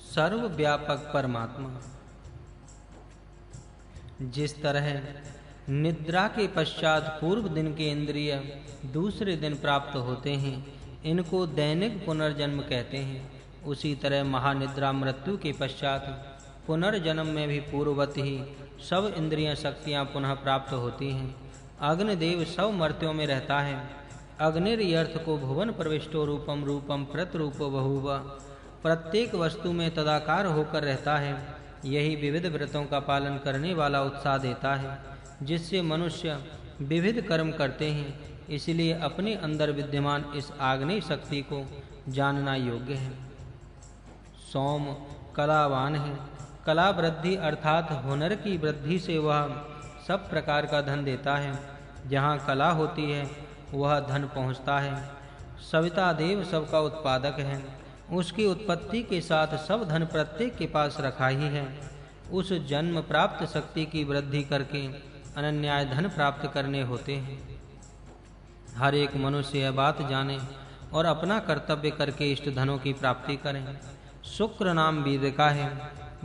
सर्वव्यापक परमात्मा। जिस तरह निद्रा के पश्चात पूर्व दिन के इंद्रिय दूसरे दिन प्राप्त होते हैं, इनको दैनिक पुनर्जन्म कहते हैं, उसी तरह महानिद्रा मृत्यु के पश्चात पुनर्जन्म में भी पूर्ववत ही सब इंद्रियां शक्तियां पुनः प्राप्त होती हैं। अग्निदेव सब मर्त्यों में रहता है। अग्निर्यर्थ को भुवन प्रविष्टो रूपम रूपम प्रतिरूपो बहुव, प्रत्येक वस्तु में तदाकार होकर रहता है। यही विविध व्रतों का पालन करने वाला उत्साह देता है, जिससे मनुष्य विविध कर्म करते हैं। इसलिए अपने अंदर विद्यमान इस आग्नेय शक्ति को जानना योग्य है। सोम कलावान है। कला वृद्धि अर्थात हुनर की वृद्धि से वह सब प्रकार का धन देता है। जहाँ कला होती है वह धन पहुँचता है। सविता देव सबका उत्पादक है। उसकी उत्पत्ति के साथ सब धन प्रत्येक के पास रखा ही है। उस जन्म प्राप्त शक्ति की वृद्धि करके अनन्याय धन प्राप्त करने होते हैं। हर एक मनुष्य यह बात जाने और अपना कर्तव्य करके इष्ट धनों की प्राप्ति करें। शुक्र नाम वीर्य का है।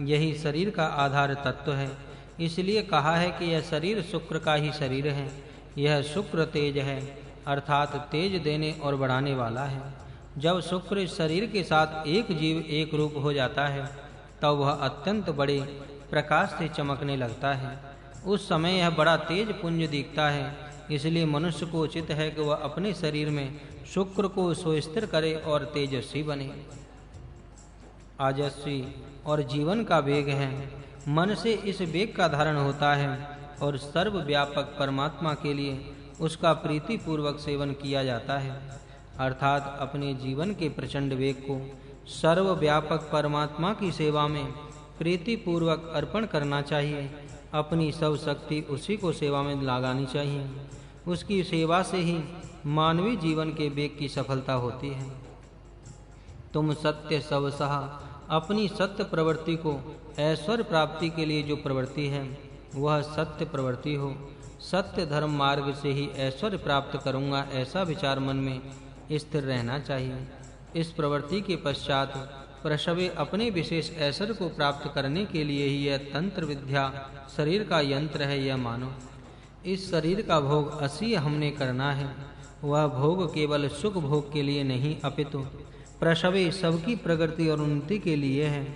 यही शरीर का आधार तत्व है। इसलिए कहा है कि यह शरीर शुक्र का ही शरीर है। यह शुक्र तेज है, अर्थात तेज देने और बढ़ाने वाला है। जब शुक्र इस शरीर के साथ एक जीव एक रूप हो जाता है, तब वह अत्यंत बड़े प्रकाश से चमकने लगता है। उस समय यह बड़ा तेज पुंज दिखता है। इसलिए मनुष्य को उचित है कि वह अपने शरीर में शुक्र को सुस्थिर करे और तेजस्वी बने। आजस्वी और जीवन का वेग है। मन से इस वेग का धारण होता है और सर्वव्यापक परमात्मा के लिए उसका प्रीति पूर्वक सेवन किया जाता है। अर्थात अपने जीवन के प्रचंड वेग को सर्वव्यापक परमात्मा की सेवा में प्रीति पूर्वक अर्पण करना चाहिए। अपनी सब शक्ति उसी को सेवा में लगानी चाहिए। उसकी सेवा से ही मानवीय जीवन के वेग की सफलता होती है। तुम सत्य सवसहा अपनी सत्य प्रवृत्ति को ऐश्वर्य प्राप्ति के लिए जो प्रवृत्ति है वह सत्य प्रवृत्ति हो। सत्य धर्म मार्ग से ही ऐश्वर्य प्राप्त करूंगा, ऐसा विचार मन में स्थिर रहना चाहिए। इस प्रवृत्ति के पश्चात प्रसवे अपने विशेष ऐश्वर्य को प्राप्त करने के लिए ही यह तंत्र विद्या शरीर का यंत्र है। यह मानो इस शरीर का भोग असीय हमने करना है। वह भोग केवल सुख भोग के लिए नहीं, अपितु प्रसवे सबकी प्रगति और उन्नति के लिए है।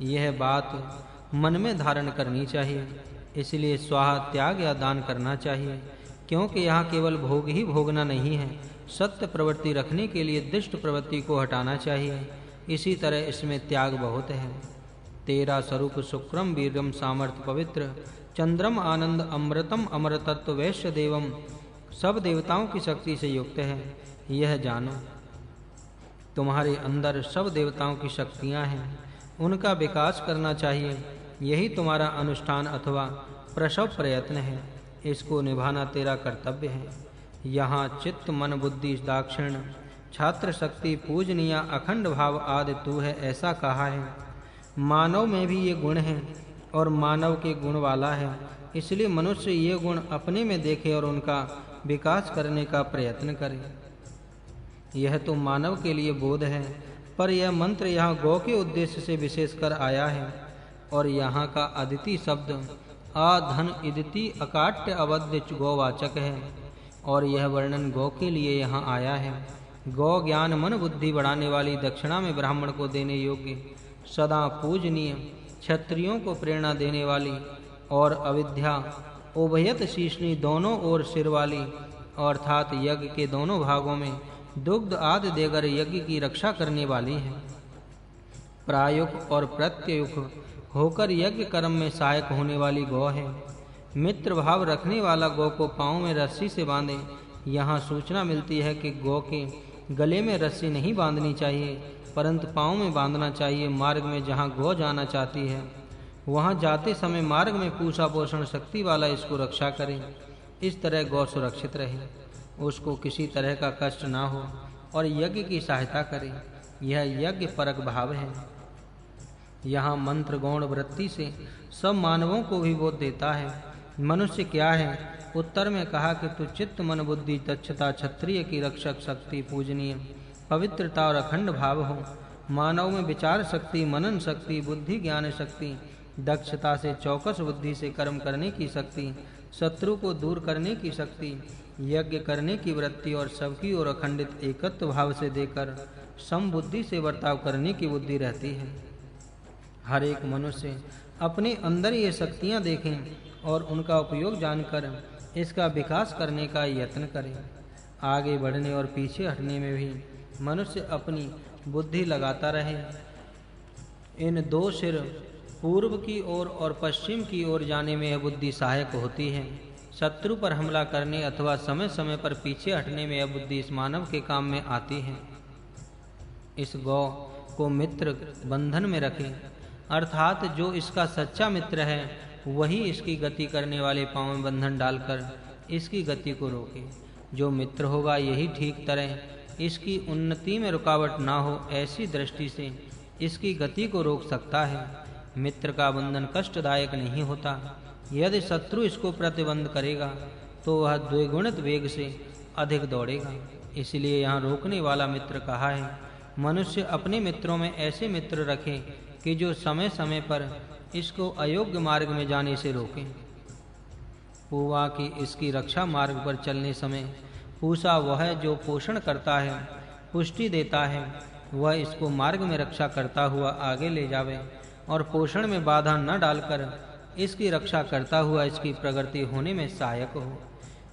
यह बात मन में धारण करनी चाहिए। इसलिए स्वाहा त्याग या दान करना चाहिए, क्योंकि यहाँ केवल भोग ही भोगना नहीं है। सत्य प्रवृत्ति रखने के लिए दुष्ट प्रवृत्ति को हटाना चाहिए। इसी तरह इसमें त्याग बहुत है। तेरा स्वरूप शुक्रम वीरम सामर्थ्य पवित्र चंद्रम आनंद अमृतम अमर तत्व वैश्य देवम, सब देवताओं की शक्ति से युक्त है। यह जानो तुम्हारे अंदर सब देवताओं की शक्तियां हैं, उनका विकास करना चाहिए। यही तुम्हारा अनुष्ठान अथवा प्रसव प्रयत्न है। इसको निभाना तेरा कर्तव्य है। यहाँ चित्त मन बुद्धि दाक्षिण छात्र शक्ति पूजनीय अखंड भाव आदि तू है, ऐसा कहा है। मानव में भी ये गुण हैं और मानव के गुण वाला है। इसलिए मनुष्य ये गुण अपने में देखे और उनका विकास करने का प्रयत्न करे। यह तो मानव के लिए बोध है, पर यह मंत्र यहाँ गौ के उद्देश्य से विशेषकर आया है। और यहाँ का अदिति शब्द अधन इदिति अकाट्य अवध्य गौवाचक है, और यह वर्णन गौ के लिए यहाँ आया है। गौ ज्ञान मन बुद्धि बढ़ाने वाली, दक्षिणा में ब्राह्मण को देने योग्य, सदा पूजनीय, क्षत्रियों को प्रेरणा देने वाली, और अविद्या उभयत शीर्षणी दोनों ओर सिर वाली, अर्थात यज्ञ के दोनों भागों में दुग्ध आदि देकर यज्ञ की रक्षा करने वाली है। प्रायुक्त और प्रत्युक्त होकर यज्ञ कर्म में सहायक होने वाली गौ है। मित्र भाव रखने वाला गौ को पांव में रस्सी से बांधे। यहाँ सूचना मिलती है कि गौ के गले में रस्सी नहीं बांधनी चाहिए, परंतु पांव में बांधना चाहिए। मार्ग में जहाँ गौ जाना चाहती है वहाँ जाते समय मार्ग में पूषा पोषण शक्ति वाला इसको रक्षा करे। इस तरह गौ सुरक्षित रहे, उसको किसी तरह का कष्ट ना हो और यज्ञ की सहायता करे। यह यज्ञ परक भाव है। यहाँ मंत्र गौण वृत्ति से सब मानवों को भी बोध देता है। मनुष्य क्या है? उत्तर में कहा कि तू चित्त मन बुद्धि दक्षता क्षत्रिय की रक्षक शक्ति पूजनीय पवित्रता और अखंड भाव हो। मानव में विचार शक्ति, मनन शक्ति, बुद्धि ज्ञान शक्ति, दक्षता से चौकस बुद्धि से कर्म करने की शक्ति, शत्रु को दूर करने की शक्ति, यज्ञ करने की वृत्ति और सबकी ओर अखंडित एकत्व भाव से देकर समबुद्धि से वर्ताव करने की बुद्धि रहती है। हर एक मनुष्य अपने अंदर ये शक्तियां देखें और उनका उपयोग जानकर इसका विकास करने का यत्न करे। आगे बढ़ने और पीछे हटने में भी मनुष्य अपनी बुद्धि लगाता रहे। इन दो सिर पूर्व की ओर और पश्चिम की ओर जाने में यह बुद्धि सहायक होती है। शत्रु पर हमला करने अथवा समय समय पर पीछे हटने में यह बुद्धि इस मानव के काम में आती है। इस गौ को मित्र बंधन में रखें, अर्थात जो इसका सच्चा मित्र है वही इसकी गति करने वाले पांव में बंधन डालकर इसकी गति को रोके। जो मित्र होगा यही ठीक तरह इसकी उन्नति में रुकावट ना हो ऐसी दृष्टि से इसकी गति को रोक सकता है। मित्र का बंधन कष्टदायक नहीं होता। यदि शत्रु इसको प्रतिबंध करेगा तो वह द्विगुणित वेग से अधिक दौड़ेगा। इसलिए यहाँ रोकने वाला मित्र कहा है। मनुष्य अपने मित्रों में ऐसे मित्र रखे कि जो समय समय पर इसको अयोग्य मार्ग में जाने से रोकें। पूवा की इसकी रक्षा मार्ग पर चलने समय पूषा वह जो पोषण करता है, पुष्टि देता है, वह इसको मार्ग में रक्षा करता हुआ आगे ले जावे और पोषण में बाधा न डालकर इसकी रक्षा करता हुआ इसकी प्रगति होने में सहायक हो।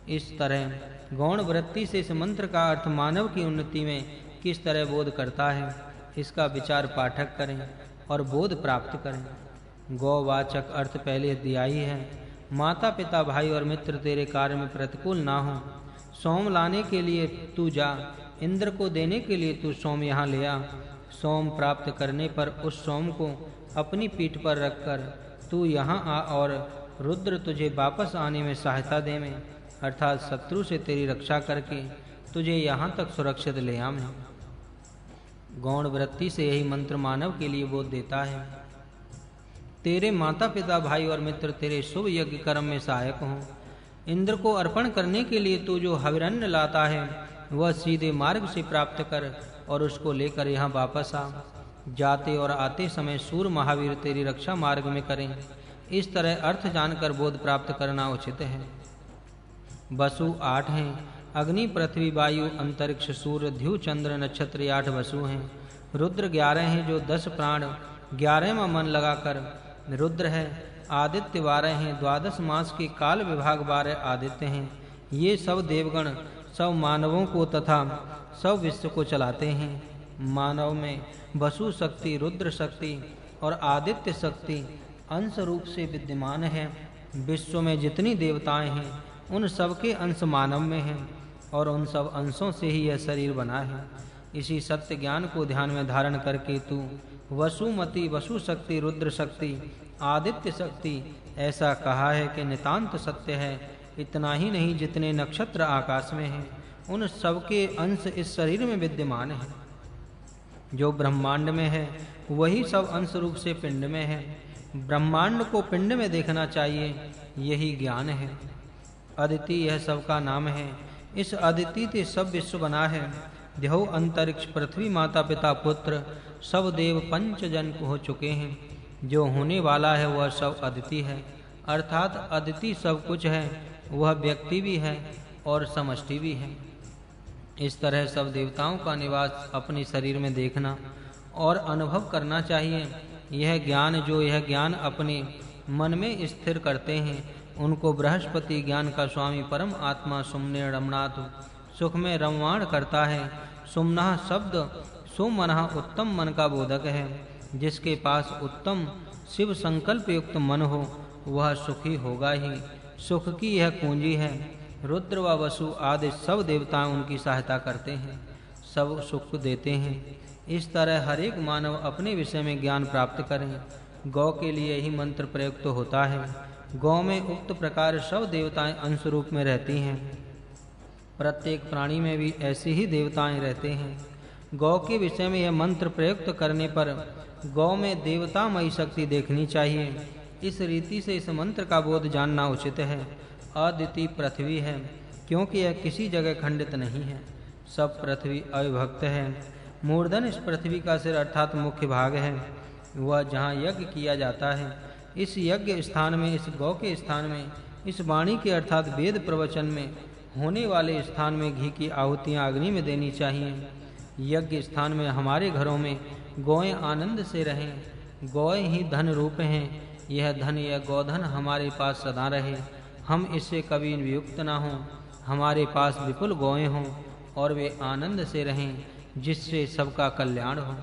इस तरह गौण वृत्ति से इस मंत्र का अर्थ मानव की उन्नति में किस तरह बोध करता है, इसका विचार पाठक करें और बोध प्राप्त करें। गौवाचक अर्थ पहले दिया ही है। माता पिता भाई और मित्र तेरे कार्य में प्रतिकूल ना हो। सोम लाने के लिए तू जा, इंद्र को देने के लिए तू सोम यहाँ ले आ। सोम प्राप्त करने पर उस सोम को अपनी पीठ पर रखकर तू यहाँ आ और रुद्र तुझे वापस आने में सहायता दे में, अर्थात शत्रु से तेरी रक्षा करके तुझे यहाँ तक सुरक्षित ले आवे। गौण वृत्ति से यही मंत्र मानव के लिए बोध देता है। तेरे माता पिता भाई और मित्र तेरे शुभ यज्ञ कर्म में सहायक हों। इंद्र को अर्पण करने के लिए तू जो हविरण्य लाता है वह सीधे मार्ग से प्राप्त कर और उसको लेकर यहाँ वापस आ। जाते और आते समय सूर्य महावीर तेरी रक्षा मार्ग में करें। इस तरह अर्थ जानकर बोध प्राप्त करना उचित है। वसु 8 हैं। अग्नि, पृथ्वी, वायु, अंतरिक्ष, सूर्य, ध्रुव, चंद्र, नक्षत्र 8 वसु हैं। रुद्र 11 हैं जो 10 प्राण 11 में मन लगाकर रुद्र है। आदित्य 12 हैं। 12 मास के काल विभाग 12 आदित्य हैं। ये सब देवगण सब मानवों को तथा सब विश्व को चलाते हैं। मानव में वसु शक्ति, रुद्र शक्ति और आदित्य शक्ति अंश रूप से विद्यमान है। विश्व में जितनी देवताएं हैं उन सब के अंश मानव में हैं और उन सब अंशों से ही यह शरीर बना है। इसी सत्य ज्ञान को ध्यान में धारण करके तू वसुमती, वसु शक्ति, रुद्र शक्ति, आदित्य शक्ति ऐसा कहा है कि नितांत सत्य है। इतना ही नहीं, जितने नक्षत्र आकाश में हैं उन सबके अंश इस शरीर में विद्यमान है। जो ब्रह्मांड में है वही सब अंश रूप से पिंड में है। ब्रह्मांड को पिंड में देखना चाहिए, यही ज्ञान है। अदिति यह सबका नाम है। इस अदिति से सब विश्व बना है। देहो, अंतरिक्ष, पृथ्वी, माता पिता, पुत्र सब देव पंचजन हो चुके हैं। जो होने वाला है वह सब अदिति है, अर्थात अदिति सब कुछ है। वह व्यक्ति भी है और समष्टि भी है। इस तरह सब देवताओं का निवास अपने शरीर में देखना और अनुभव करना चाहिए। यह ज्ञान अपने मन में स्थिर करते हैं उनको बृहस्पति ज्ञान का स्वामी परम आत्मा सुमने रमणात् सुख में रमवाण करता है। सुमनः शब्द सुमनः उत्तम मन का बोधक है। जिसके पास उत्तम शिव संकल्प युक्त मन हो वह सुखी होगा ही। सुख की यह पूंजी है। रुद्र व वसु आदि सब देवता उनकी सहायता करते हैं, सब सुख देते हैं। इस तरह हर एक मानव अपने विषय में ज्ञान प्राप्त करें। गौ के लिए यही मंत्र प्रयुक्त होता है। गौ में उक्त प्रकार सब देवताएं अंश रूप में रहती हैं। प्रत्येक प्राणी में भी ऐसी ही देवताएं रहते हैं। गौ के विषय में यह मंत्र प्रयुक्त करने पर गौ में देवतामयी शक्ति देखनी चाहिए। इस रीति से इस मंत्र का बोध जानना उचित है। अदिति पृथ्वी है, क्योंकि यह किसी जगह खंडित नहीं है। सब पृथ्वी अविभक्त है। मूर्धन इस पृथ्वी का सिर अर्थात मुख्य भाग है, वह जहाँ यज्ञ किया जाता है। इस यज्ञ स्थान में, इस गौ के स्थान में, इस वाणी के अर्थात वेद प्रवचन में होने वाले स्थान में घी की आहुतियाँ अग्नि में देनी चाहिए। यज्ञ स्थान में हमारे घरों में गौएं आनंद से रहें। गौएं ही धन रूप हैं। यह धन, यह गोधन हमारे पास सदा रहे। हम इससे कभी वियुक्त ना हों। हमारे पास विपुल गौएं हों और वे आनंद से रहें, जिससे सबका कल्याण हो।